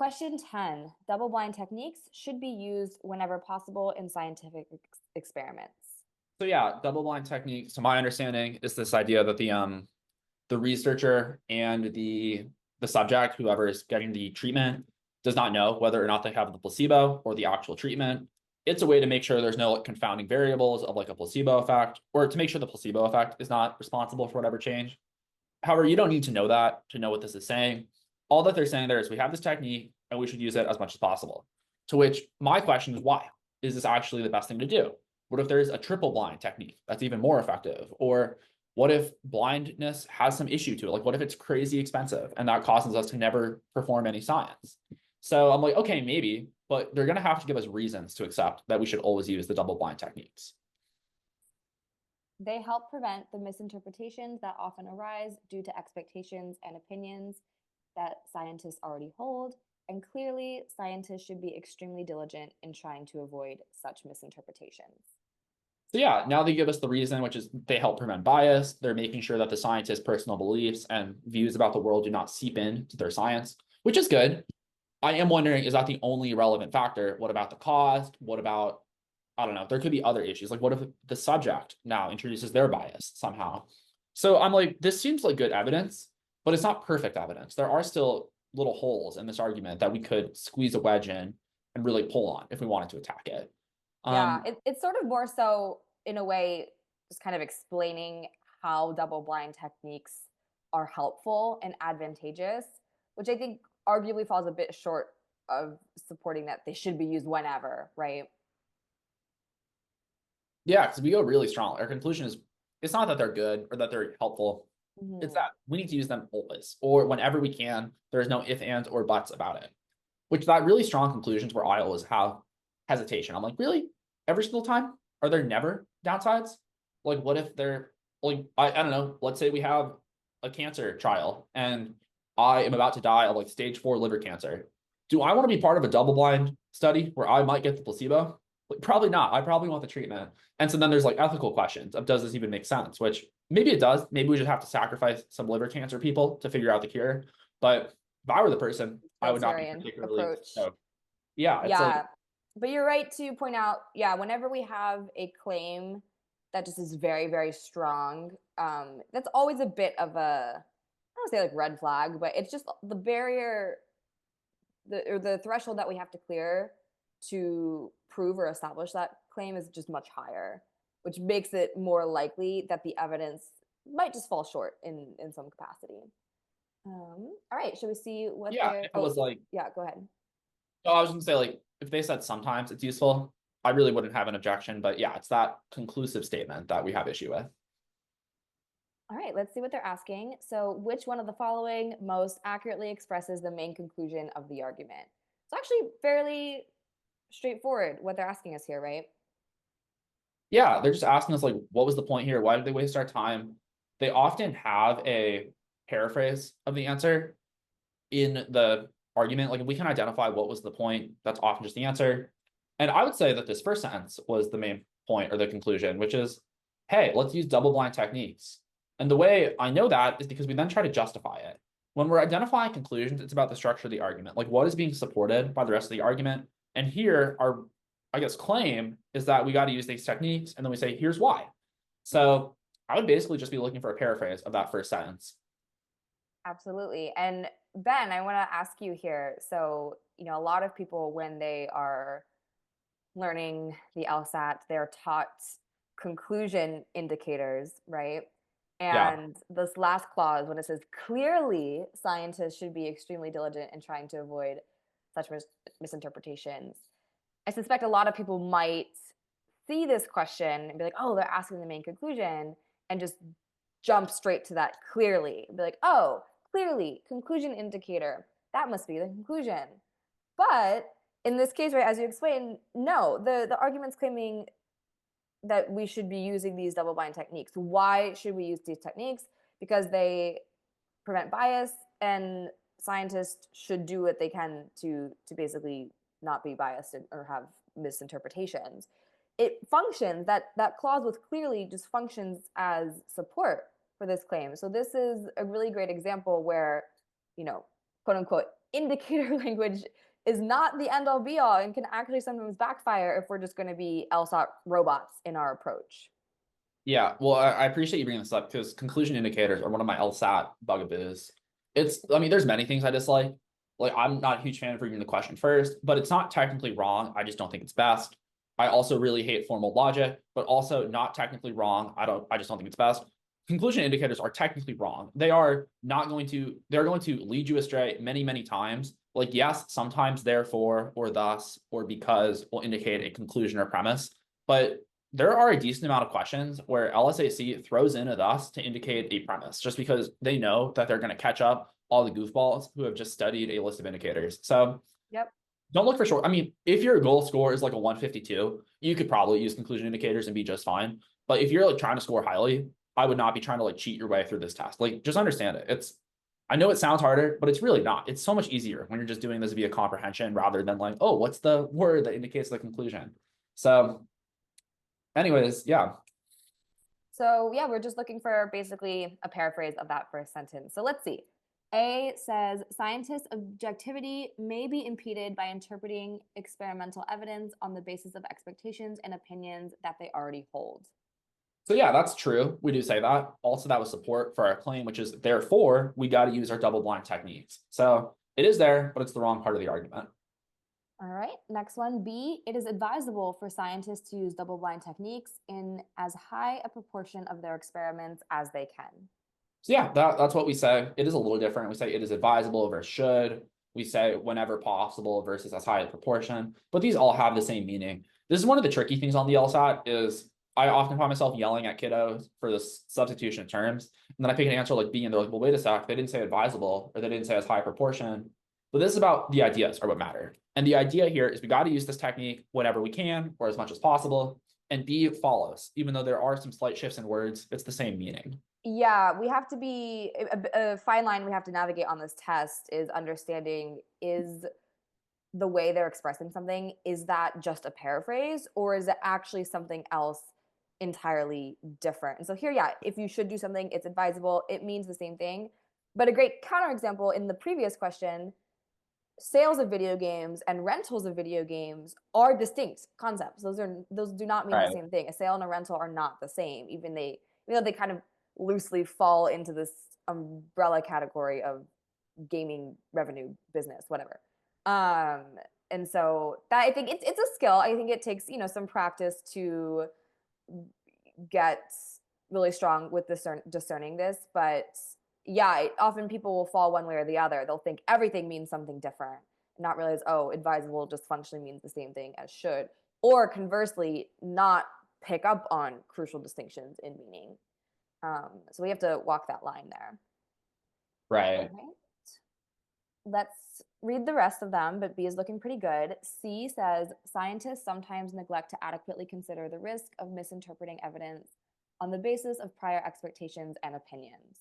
Question 10. Double-blind techniques should be used whenever possible in scientific experiments. So yeah, double-blind technique, to my understanding, is this idea that the researcher and the subject, whoever is getting the treatment, does not know whether or not they have the placebo or the actual treatment. It's a way to make sure there's no confounding variables of like a placebo effect, or to make sure the placebo effect is not responsible for whatever change. However, you don't need to know that to know what this is saying. All that they're saying there is we have this technique and we should use it as much as possible. To which my question is why? Is this actually the best thing to do? What if there's a triple blind technique that's even more effective? Or what if blindness has some issue to it? Like, what if it's crazy expensive and that causes us to never perform any science? So I'm like, okay, maybe, but they're going to have to give us reasons to accept that we should always use the double blind techniques. They help prevent the misinterpretations that often arise due to expectations and opinions that scientists already hold. And clearly, scientists should be extremely diligent in trying to avoid such misinterpretations. So yeah, now they give us the reason, which is they help prevent bias. They're making sure that the scientist's personal beliefs and views about the world do not seep into their science, which is good. I am wondering, is that the only relevant factor? What about the cost? What about, I don't know, there could be other issues. Like what if the subject now introduces their bias somehow? So I'm like, this seems like good evidence, but it's not perfect evidence. There are still little holes in this argument that we could squeeze a wedge in and really pull on if we wanted to attack it. Yeah, Um, it's sort of more so, in a way, just kind of explaining how double-blind techniques are helpful and advantageous, which I think arguably falls a bit short of supporting that they should be used whenever, right? Yeah, because we go really strong. Our conclusion is it's not that they're good or that they're helpful. It's Mhm. that we need to use them always or whenever we can. There's no if, ands, or buts about it. Which that really strong conclusions where I always have hesitation. I'm like, really? Every single time? Are there never downsides? Like, what if they're like, I don't know, let's say we have a cancer trial and I am about to die of like stage 4 liver cancer. Do I want to be part of a double blind study where I might get the placebo? Like, probably not. I probably want the treatment. And so then there's like ethical questions of does this even make sense? Which maybe it does. Maybe we just have to sacrifice some liver cancer people to figure out the cure. But if I were the person, I would not be Utilitarian particularly approach. stoked. Yeah, it's like, Yeah, but you're right to point out, yeah, whenever we have a claim that just is very, very strong, that's always a bit of a, I don't say like red flag, but it's just the barrier, the threshold that we have to clear to prove or establish that claim is just much higher, which makes it more likely that the evidence might just fall short in some capacity. All right, should we see what yeah, they're? if it Oh, was like, yeah, go ahead. oh, I was gonna say like if they said sometimes it's useful, I really wouldn't have an objection. But yeah, it's that conclusive statement that we have issue with. All right, let's see what they're asking. So, which one of the following most accurately expresses the main conclusion of the argument? It's actually fairly straightforward what they're asking us here, right? Yeah, they're just asking us like, what was the point here? Why did they waste our time? They often have a paraphrase of the answer in the argument. Like if we can identify what was the point, that's often just the answer. And I would say that this first sentence was the main point or the conclusion, which is, hey, let's use double blind techniques. And the way I know that is because we then try to justify it. When we're identifying conclusions, it's about the structure of the argument, like what is being supported by the rest of the argument. And here, our, I guess, claim is that we got to use these techniques, and then we say, here's why. So I would basically just be looking for a paraphrase of that first sentence. Absolutely. And Ben, I want to ask you here. So, a lot of people, when they are learning the LSAT, they're taught conclusion indicators, right? Yeah. And this last clause, when it says clearly scientists should be extremely diligent in trying to avoid such misinterpretations, I suspect a lot of people might see this question and be like, oh, they're asking the main conclusion, and just jump straight to that clearly. Be like, oh, clearly, conclusion indicator. That must be the conclusion. But in this case, right, as you explained, no, the argument's claiming that we should be using these double blind techniques. Why should we use these techniques? Because they prevent bias, and scientists should do what they can to basically not be biased or have misinterpretations. It functions, that clause with clearly just functions as support for this claim. So this is a really great example where, you know, quote unquote, indicator language is not the end all be all and can actually sometimes backfire if we're just going to be LSAT robots in our approach. Yeah, well, I appreciate you bringing this up because conclusion indicators are one of my LSAT bugaboos. I mean, there's many things I dislike. Like, I'm not a huge fan of reading the question first, but it's not technically wrong. I just don't think it's best. I also really hate formal logic, but also not technically wrong. I just don't think it's best. Conclusion indicators are technically wrong. They're going to lead you astray many, many times. Like, yes, sometimes therefore, or thus, or because will indicate a conclusion or premise, but there are a decent amount of questions where LSAC throws in a thus to indicate a premise, just because they know that they're going to catch up all the goofballs who have just studied a list of indicators. So Yep. don't look for short. I mean, if your goal score is like a 152, you could probably use conclusion indicators and be just fine. But if you're like trying to score highly, I would not be trying to like cheat your way through this test. Like, just understand it. I know it sounds harder, but it's really not. It's so much easier when you're just doing this via comprehension rather than like, oh, what's the word that indicates the conclusion? So anyways, yeah. So yeah, we're just looking for basically a paraphrase of that first sentence. So let's see. A says scientists' objectivity may be impeded by interpreting experimental evidence on the basis of expectations and opinions that they already hold. So yeah, that's true. We do say that. Also, that was support for our claim, which is therefore we got to use our double blind techniques. So it is there, but it's the wrong part of the argument. All right, next one, B, it is advisable for scientists to use double-blind techniques in as high a proportion of their experiments as they can. So yeah, that's what we say. It is a little different. We say it is advisable versus should. We say whenever possible versus as high a proportion, but these all have the same meaning. This is one of the tricky things on the LSAT is I often find myself yelling at kiddos for this substitution of terms. And then I pick an answer like B and they're like, well, wait a sec, they didn't say advisable or they didn't say as high a proportion. But this is about the ideas are what matter. And the idea here is we got to use this technique whenever we can or as much as possible. And B follows, even though there are some slight shifts in words, it's the same meaning. Yeah, we have to be a fine line we have to navigate on this test is understanding is the way they're expressing something, is that just a paraphrase or is it actually something else entirely different? And so here, yeah, if you should do something, it's advisable. It means the same thing. But a great counterexample in the previous question, sales of video games and rentals of video games are distinct concepts. Those do not mean the Right. same thing. A sale and a rental are not the same, even though they kind of loosely fall into this umbrella category of gaming revenue business, whatever. And so that I think it's a skill. I think it takes, some practice to get really strong with discerning this, but yeah, often people will fall one way or the other. They'll think everything means something different, and not realize, oh, advisable just functionally means the same thing as should, or conversely, not pick up on crucial distinctions in meaning. So we have to walk that line there. Right. All right. Let's read the rest of them, but B is looking pretty good. C says scientists sometimes neglect to adequately consider the risk of misinterpreting evidence on the basis of prior expectations and opinions.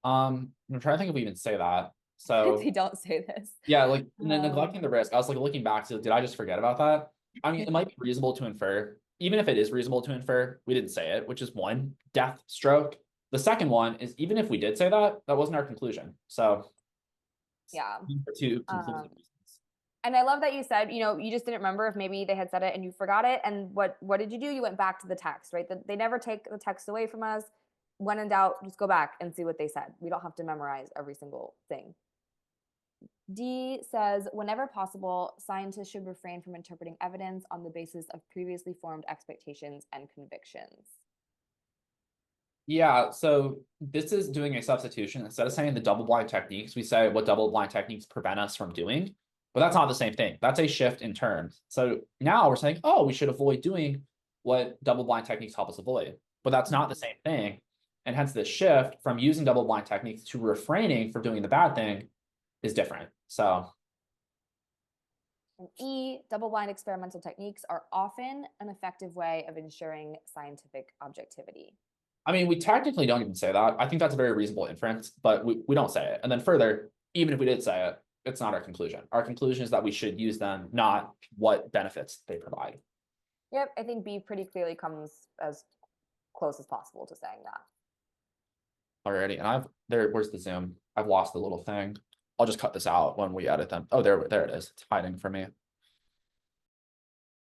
I'm trying to think if we even say that. So They don't say this. yeah, like neglecting the risk. I was like looking back to, did I just forget about that? I mean, it might be reasonable to infer. Even if it is reasonable to infer, we didn't say it, which is one, death stroke. The second one is even if we did say that, that wasn't our conclusion. So Yeah. two conclusive reasons. And I love that you said, you just didn't remember if maybe they had said it and you forgot it. And what did you do? You went back to the text, right? They never take the text away from us. When in doubt, just go back and see what they said. We don't have to memorize every single thing. D says, whenever possible, scientists should refrain from interpreting evidence on the basis of previously formed expectations and convictions. Yeah, so this is doing a substitution. Instead of saying the double blind techniques, we say what double blind techniques prevent us from doing. But that's not the same thing. That's a shift in terms. So now we're saying, oh, we should avoid doing what double blind techniques help us avoid. But that's not the same thing. And hence the shift from using double blind techniques to refraining from doing the bad thing is different. So And E, double-blind experimental techniques are often an effective way of ensuring scientific objectivity. I mean, we technically don't even say that. I think that's a very reasonable inference, but we don't say it. And then further, even if we did say it, it's not our conclusion. Our conclusion is that we should use them, not what benefits they provide. Yep, I think B pretty clearly comes as close as possible to saying that. Alrighty, and where's the Zoom? I've lost the little thing. I'll just cut this out when we edit them. Oh, there it is. It's hiding from me.